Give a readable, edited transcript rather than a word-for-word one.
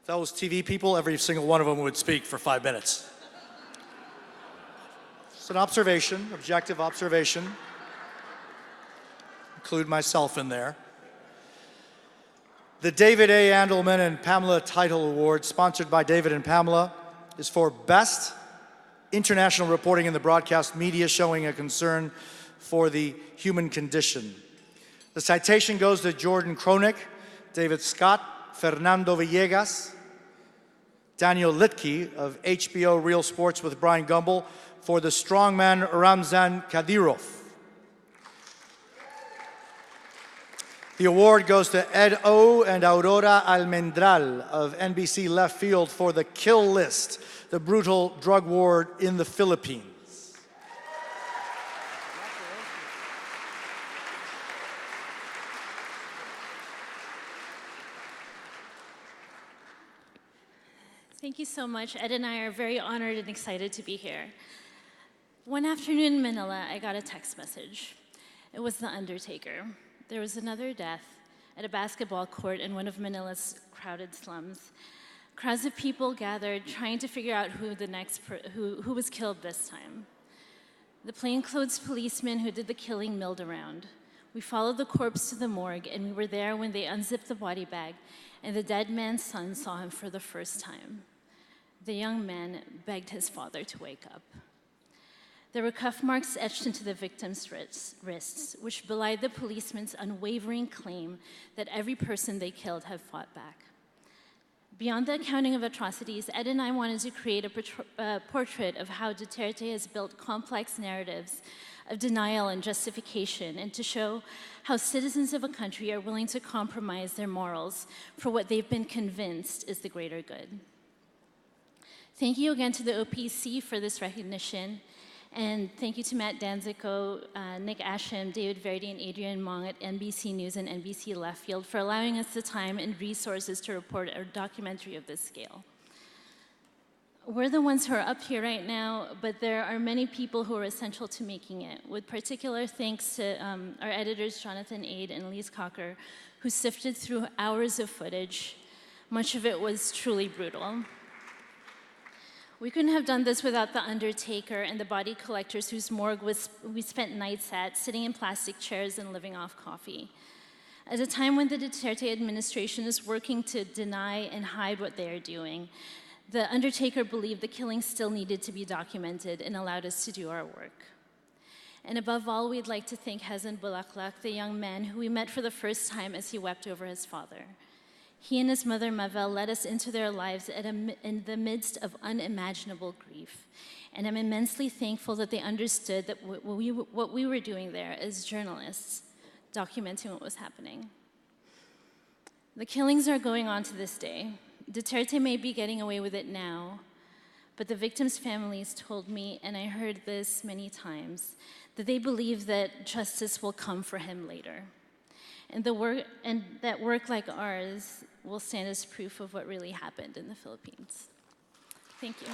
those TV people, every single one of them would speak for 5 minutes. It's an observation, objective observation. Include myself in there. The David A. Andelman and Pamela Title Award, sponsored by David and Pamela, is for Best International Reporting in the Broadcast Media showing a concern for the human condition. The citation goes to Jordan Kronick, David Scott, Fernando Villegas, Daniel Litke of HBO Real Sports with Brian Gumbel for the strongman Ramzan Kadyrov. The award goes to Ou and Aurora Almendral of NBC Left Field for the Kill List, the brutal drug war in the Philippines. Thank you so much. Ed and I are very honored and excited to be here. One afternoon in Manila, I got a text message. It was the Undertaker. There was another death at a basketball court in one of Manila's crowded slums. Crowds of people gathered, trying to figure out who was killed this time. The plainclothes policeman who did the killing milled around. We followed the corpse to the morgue, and we were there when they unzipped the body bag, and the dead man's son saw him for the first time. The young man begged his father to wake up. There were cuff marks etched into the victim's wrists, which belied the policeman's unwavering claim that every person they killed had fought back. Beyond the accounting of atrocities, Ed and I wanted to create a portrait of how Duterte has built complex narratives of denial and justification, and to show how citizens of a country are willing to compromise their morals for what they've been convinced is the greater good. Thank you again to the OPC for this recognition, and thank you to Matt Danzico, Nick Asham, David Verdi, and Adrian Mong at NBC News and NBC Left Field for allowing us the time and resources to report a documentary of this scale. We're the ones who are up here right now, but there are many people who are essential to making it, with particular thanks to our editors, Jonathan Aid and Elise Cocker, who sifted through hours of footage. Much of it was truly brutal. We couldn't have done this without the Undertaker and the body collectors whose morgue we spent nights at, sitting in plastic chairs and living off coffee. At a time when the Duterte administration is working to deny and hide what they are doing, the Undertaker believed the killing still needed to be documented and allowed us to do our work. And above all, we'd like to thank Hazen Bulaklak, the young man who we met for the first time as he wept over his father. He and his mother, Mavel, led us into their lives in the midst of unimaginable grief. And I'm immensely thankful that they understood that what we were doing there as journalists, documenting what was happening. The killings are going on to this day. Duterte may be getting away with it now, but the victims' families told me, and I heard this many times, that they believe that justice will come for him later. And that work like ours will stand as proof of what really happened in the Philippines. Thank you.